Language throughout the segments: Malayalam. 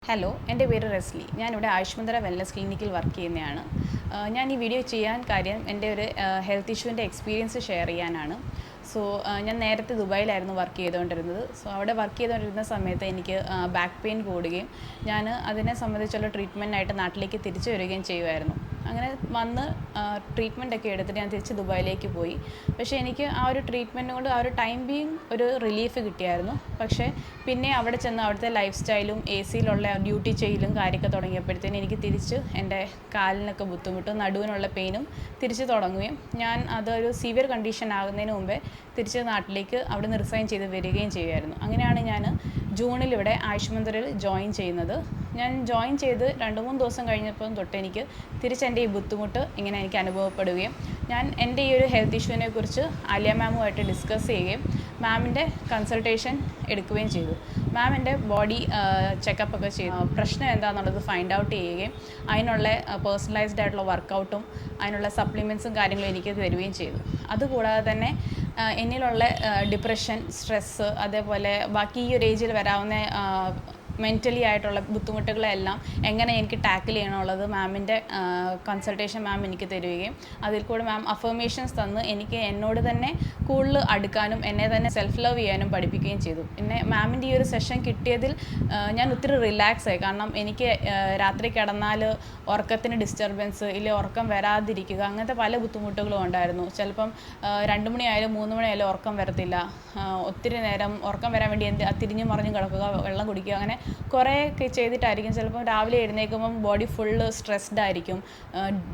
ഹലോ, എൻ്റെ പേര് റെസ്ലി. ഞാനിവിടെ ആയുഷ്മന്ത്ര വെൽനസ് ക്ലിനിക്കിൽ വർക്ക് ചെയ്യുന്നതാണ്. ഞാൻ ഈ വീഡിയോ ചെയ്യാൻ കാര്യം എൻ്റെ ഒരു ഹെൽത്ത് ഇഷ്യൂവിൻ്റെ എക്സ്പീരിയൻസ് ഷെയർ ചെയ്യാനാണ്. ഞാൻ നേരത്തെ ദുബായിലായിരുന്നു വർക്ക് ചെയ്തുകൊണ്ടിരുന്നത്. അവിടെ വർക്ക് ചെയ്തുകൊണ്ടിരുന്ന സമയത്ത് എനിക്ക് ബാക്ക് പെയിൻ കൂടുകയും ഞാൻ അതിനെ സംബന്ധിച്ചുള്ള ട്രീറ്റ്മെൻറ്റിനായിട്ട് നാട്ടിലേക്ക് തിരിച്ചു വരികയും ചെയ്യുമായിരുന്നു. അങ്ങനെ വന്ന് ട്രീറ്റ്മെൻറ്റൊക്കെ എടുത്തിട്ട് ഞാൻ തിരിച്ച് ദുബായിലേക്ക് പോയി. പക്ഷേ എനിക്ക് ആ ഒരു ട്രീറ്റ്മെൻറ്റ് കൊണ്ട് ആ ഒരു ടൈം ബീങ് ഒരു റിലീഫ് കിട്ടിയായിരുന്നു. പക്ഷേ പിന്നെ അവിടെ ചെന്ന് അവിടുത്തെ ലൈഫ് സ്റ്റൈലും എ സിയിലുള്ള ഡ്യൂട്ടി ചെയ്യലും കാര്യമൊക്കെ തുടങ്ങിയപ്പോഴത്തേനും എനിക്ക് തിരിച്ച് എൻ്റെ കാലിനൊക്കെ ബുദ്ധിമുട്ടും നടുവിനുള്ള പെയിനും തിരിച്ച് തുടങ്ങുകയും ഞാൻ അതൊരു സിവിയർ കണ്ടീഷൻ ആകുന്നതിന് മുമ്പേ തിരിച്ച് നാട്ടിലേക്ക് അവിടെ നിന്ന് റിസൈൻ ചെയ്ത് വരികയും ചെയ്യുമായിരുന്നു. അങ്ങനെയാണ് ഞാൻ ജൂണിൽ ഇവിടെ ആയുഷ്മന്ത്രയിൽ ജോയിൻ ചെയ്യുന്നത്. ഞാൻ ജോയിൻ ചെയ്ത് 2-3 ദിവസം കഴിഞ്ഞപ്പം തൊട്ട് എനിക്ക് തിരിച്ചെൻ്റെ ഈ ബുദ്ധിമുട്ട് ഇങ്ങനെ എനിക്ക് അനുഭവപ്പെടുകയും ഞാൻ എൻ്റെ ഈ ഒരു ഹെൽത്ത് ഇഷ്യൂവിനെ കുറിച്ച് ആലിയ മാമുമായിട്ട് ഡിസ്കസ് ചെയ്യുകയും മാമിൻ്റെ കൺസൾട്ടേഷൻ എടുക്കുകയും ചെയ്തു. മാം എൻ്റെ ബോഡി ചെക്കപ്പൊക്കെ ചെയ്തു പ്രശ്നം എന്താണെന്നുള്ളത് ഫൈൻഡ് ഔട്ട് ചെയ്യുകയും അതിനുള്ള പേഴ്സണലൈസ്ഡ് ആയിട്ടുള്ള വർക്കൗട്ടും അതിനുള്ള സപ്ലിമെൻറ്റ്സും കാര്യങ്ങളും എനിക്ക് തരുകയും ചെയ്തു. അതുകൂടാതെ തന്നെ എന്നിലുള്ള ഡിപ്രഷൻ, സ്ട്രെസ്സ്, അതേപോലെ ബാക്കി ഈ ഒരു ഏജിൽ വരാവുന്ന മെൻ്റലി ആയിട്ടുള്ള ബുദ്ധിമുട്ടുകളെല്ലാം എങ്ങനെ എനിക്ക് ടാക്കിൾ ചെയ്യണമെന്നുള്ളത് മാമിൻ്റെ കൺസൾട്ടേഷൻ മാം എനിക്ക് തരികയും അതിൽ കൂടെ മാം അഫർമേഷൻസ് തന്ന് എനിക്ക് എന്നോട് തന്നെ കൂടുതൽ അടുക്കാനും എന്നെ തന്നെ സെൽഫ് ലവ് ചെയ്യാനും പഠിപ്പിക്കുകയും ചെയ്തു. പിന്നെ മാമിൻ്റെ ഈ ഒരു സെഷൻ കിട്ടിയതിൽ ഞാൻ ഒത്തിരി റിലാക്സ് ആയി. കാരണം എനിക്ക് രാത്രി കിടന്നാൽ ഉറക്കത്തിന് ഡിസ്റ്റർബൻസ് ഇല്ലെങ്കിൽ ഉറക്കം വരാതിരിക്കുക, അങ്ങനത്തെ പല ബുദ്ധിമുട്ടുകളും ഉണ്ടായിരുന്നു. ചിലപ്പം 2 മണിയായാലും 3 മണിയായാലും ഉറക്കം വരത്തില്ല. ഒത്തിരി നേരം ഉറക്കം വരാൻ വേണ്ടി തിരിഞ്ഞും മറിഞ്ഞും കിടക്കുക, വെള്ളം കുടിക്കുക, അങ്ങനെ കുറേയൊക്കെ ചെയ്തിട്ടായിരിക്കും. ചിലപ്പം രാവിലെ എഴുന്നേൽക്കുമ്പം ബോഡി ഫുള്ള് സ്ട്രെസ്ഡ് ആയിരിക്കും.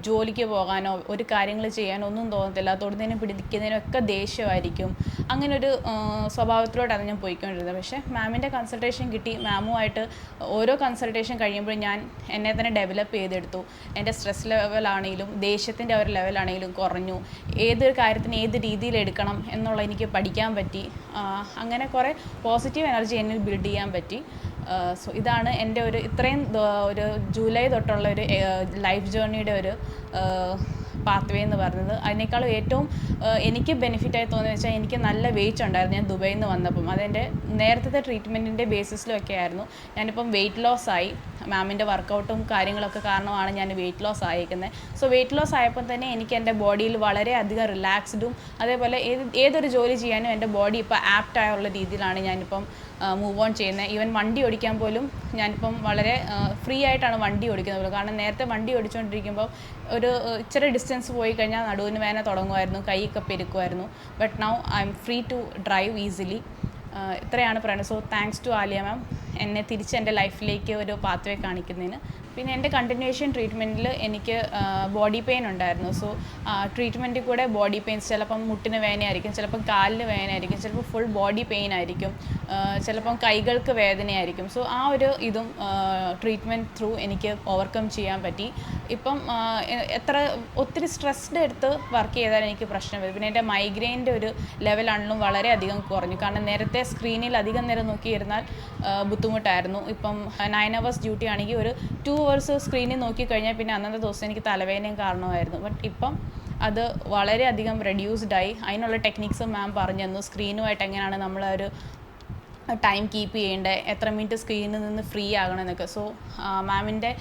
ജോലിക്ക് പോകാനോ ഒരു കാര്യങ്ങൾ ചെയ്യാനോ ഒന്നും തോന്നത്തില്ല. തൊടുന്നതിനും പിടിക്കുന്നതിനും ഒക്കെ ദേഷ്യമായിരിക്കും. അങ്ങനൊരു സ്വഭാവത്തിലോട്ടാണ് ഞാൻ പോയിക്കൊണ്ടിരുന്നത്. പക്ഷേ മാമിൻ്റെ കൺസൾട്ടേഷൻ കിട്ടി. മാമുമായിട്ട് ഓരോ കൺസൾട്ടേഷൻ കഴിയുമ്പോഴും ഞാൻ എന്നെ തന്നെ ഡെവലപ്പ് ചെയ്തെടുത്തു. എൻ്റെ സ്ട്രെസ് ലെവലാണെങ്കിലും ദേഷ്യത്തിൻ്റെ ഒരു ലെവലാണെങ്കിലും കുറഞ്ഞു. ഏതൊരു കാര്യത്തിന് ഏത് രീതിയിൽ എടുക്കണം എന്നുള്ള എനിക്ക് പഠിക്കാൻ പറ്റി. അങ്ങനെ കുറേ പോസിറ്റീവ് എനർജി എന്നിൽ ബിൽഡ് ചെയ്യാൻ പറ്റി. ഇതാണ് എൻ്റെ ഒരു ഇത്രയും ഒരു ജൂലൈ തൊട്ടുള്ള ഒരു ലൈഫ് ജേർണിയുടെ ഒരു പാത്വേ എന്ന് പറയുന്നത്. അതിനേക്കാളും ഏറ്റവും എനിക്ക് ബെനിഫിറ്റായി തോന്നിയെന്ന് വെച്ചാൽ എനിക്ക് നല്ല വെയിറ്റ് ഉണ്ടായിരുന്നു ഞാൻ ദുബൈയിൽ നിന്ന് വന്നപ്പം. അതെൻ്റെ നേരത്തെ ട്രീറ്റ്മെൻറ്റിൻ്റെ ബേസിസിലൊക്കെ ആയിരുന്നു. ഞാനിപ്പം വെയിറ്റ് ലോസ് ആയി. മാമിൻ്റെ വർക്കൗട്ടും കാര്യങ്ങളൊക്കെ കാരണമാണ് ഞാൻ വെയിറ്റ് ലോസ് ആയിരിക്കുന്നത്. വെയിറ്റ് ലോസ് ആയപ്പോൾ തന്നെ എനിക്ക് എൻ്റെ ബോഡിയിൽ വളരെയധികം റിലാക്സ്ഡും അതേപോലെ ഏതൊരു ജോലി ചെയ്യാനും എൻ്റെ ബോഡി ഇപ്പോൾ ആപ്റ്റായുള്ള രീതിയിലാണ് ഞാനിപ്പം മൂവ് ഓൺ ചെയ്യുന്നത്. ഈവൻ വണ്ടി ഓടിക്കാൻ പോലും ഞാനിപ്പം വളരെ ഫ്രീ ആയിട്ടാണ് വണ്ടി ഓടിക്കുന്നത്. കാരണം നേരത്തെ വണ്ടി ഓടിച്ചുകൊണ്ടിരിക്കുമ്പോൾ ഒരു ഇച്ചിരി ഡിസ്റ്റൻസ് പോയി കഴിഞ്ഞാൽ നടുവിന് വേദന തുടങ്ങുമായിരുന്നു, കൈയൊക്കെ പെരുക്കുമായിരുന്നു. But now I am free to drive easily. ഇത്രയാണ് പറയുന്നത്. താങ്ക്സ് ടു ആലിയ മാം എന്നെ തിരിച്ച് എൻ്റെ ലൈഫിലേക്ക് ഒരു പാത്വേ കാണിക്കുന്നതിന്. പിന്നെ എൻ്റെ കണ്ടിന്യൂഷൻ ട്രീറ്റ്മെൻറ്റിൽ എനിക്ക് ബോഡി പെയിൻ ഉണ്ടായിരുന്നു. ട്രീറ്റ്മെൻറ്റിൽ കൂടെ ബോഡി പെയിൻസ് ചിലപ്പം മുട്ടിന് വേദനയായിരിക്കും, ചിലപ്പം കാലിന് വേദനയായിരിക്കും, ചിലപ്പോൾ ഫുൾ ബോഡി പെയിൻ ആയിരിക്കും, ചിലപ്പം കൈകൾക്ക് വേദനയായിരിക്കും. ആ ഒരു ഇതും ട്രീറ്റ്മെൻറ്റ് ത്രൂ എനിക്ക് ഓവർകം ചെയ്യാൻ പറ്റി. ഇപ്പം ഒത്തിരി സ്ട്രെസ്ഡ് എടുത്ത് വർക്ക് ചെയ്താൽ എനിക്ക് പ്രശ്നം വരും. പിന്നെ എൻ്റെ മൈഗ്രെയിൻ്റെ ഒരു ലെവലാണെങ്കിലും വളരെയധികം കുറഞ്ഞു. കാരണം നേരത്തെ സ്ക്രീനിൽ അധികം നേരം നോക്കിയിരുന്നാൽ ബുദ്ധിമുട്ടായിരുന്നു. ഇപ്പം 9 hours ഡ്യൂട്ടി ആണെങ്കിൽ ഒരു 2 hours സ്ക്രീനിൽ നോക്കിക്കഴിഞ്ഞാൽ പിന്നെ അന്നത്തെ ദിവസം എനിക്ക് തലവേദനയും കാരണമായിരുന്നു. ബട്ട് ഇപ്പം അത് വളരെയധികം റെഡ്യൂസ്ഡായി. അതിനുള്ള ടെക്നിക്സും മാം പറഞ്ഞു തന്നു. സ്ക്രീനുമായിട്ട് എങ്ങനെയാണ് നമ്മൾ ഒരു ടൈം കീപ്പ് ചെയ്യേണ്ടത്, എത്ര മിനിറ്റ് സ്ക്രീനിൽ നിന്ന് ഫ്രീ ആകണമെന്നൊക്കെ. മാമിൻ്റെ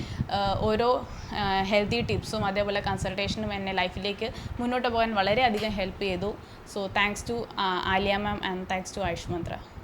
ഓരോ ഹെൽത്തി ടിപ്സും അതേപോലെ കൺസൾട്ടേഷനും എന്നെ ലൈഫിലേക്ക് മുന്നോട്ട് പോകാൻ വളരെയധികം ഹെൽപ്പ് ചെയ്തു. Thanks to Alia ma'am and thanks to ആയുഷ്മന്ത്ര.